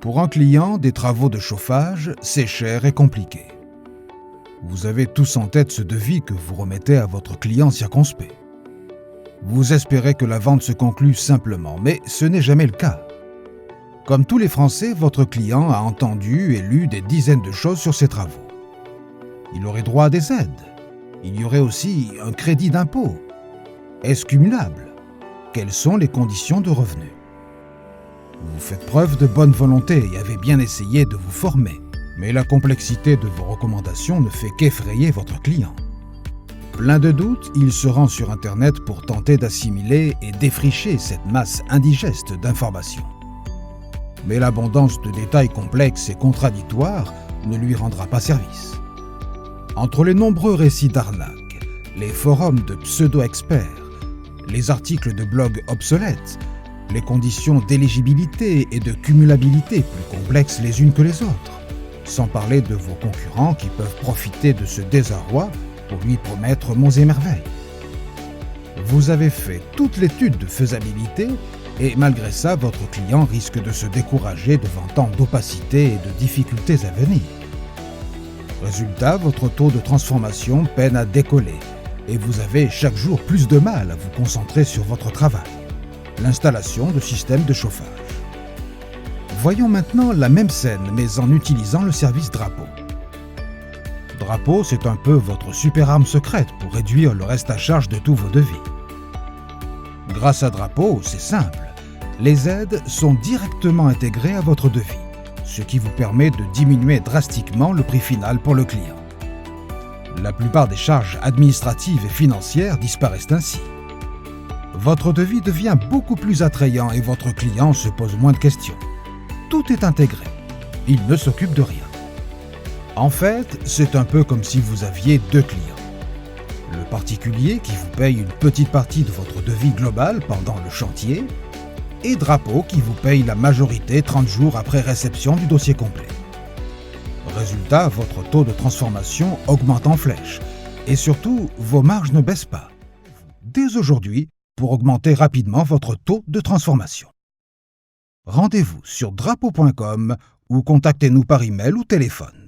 Pour un client, des travaux de chauffage, c'est cher et compliqué. Vous avez tous en tête ce devis que vous remettez à votre client circonspect. Vous espérez que la vente se conclue simplement, mais ce n'est jamais le cas. Comme tous les Français, votre client a entendu et lu des dizaines de choses sur ses travaux. Il aurait droit à des aides. Il y aurait aussi un crédit d'impôt. Est-ce cumulable? Quelles sont les conditions de revenu? Vous faites preuve de bonne volonté et avez bien essayé de vous former, mais la complexité de vos recommandations ne fait qu'effrayer votre client. Plein de doutes, il se rend sur Internet pour tenter d'assimiler et défricher cette masse indigeste d'informations. Mais l'abondance de détails complexes et contradictoires ne lui rendra pas service. Entre les nombreux récits d'arnaques, les forums de pseudo-experts, les articles de blogs obsolètes, les conditions d'éligibilité et de cumulabilité plus complexes les unes que les autres, sans parler de vos concurrents qui peuvent profiter de ce désarroi pour lui promettre monts et merveilles. Vous avez fait toute l'étude de faisabilité et malgré ça, votre client risque de se décourager devant tant d'opacité et de difficultés à venir. Résultat, votre taux de transformation peine à décoller et vous avez chaque jour plus de mal à vous concentrer sur votre travail, l'installation de systèmes de chauffage. Voyons maintenant la même scène, mais en utilisant le service Drapeau. Drapeau, c'est un peu votre super arme secrète pour réduire le reste à charge de tous vos devis. Grâce à Drapeau, c'est simple. Les aides sont directement intégrées à votre devis, ce qui vous permet de diminuer drastiquement le prix final pour le client. La plupart des charges administratives et financières disparaissent ainsi. Votre devis devient beaucoup plus attrayant et votre client se pose moins de questions. Tout est intégré. Il ne s'occupe de rien. En fait, c'est un peu comme si vous aviez deux clients. Le particulier qui vous paye une petite partie de votre devis global pendant le chantier et Drapeau qui vous paye la majorité 30 jours après réception du dossier complet. Résultat, votre taux de transformation augmente en flèche et surtout, vos marges ne baissent pas. Dès aujourd'hui, pour augmenter rapidement votre taux de transformation. Rendez-vous sur drapeau.com ou contactez-nous par email ou téléphone.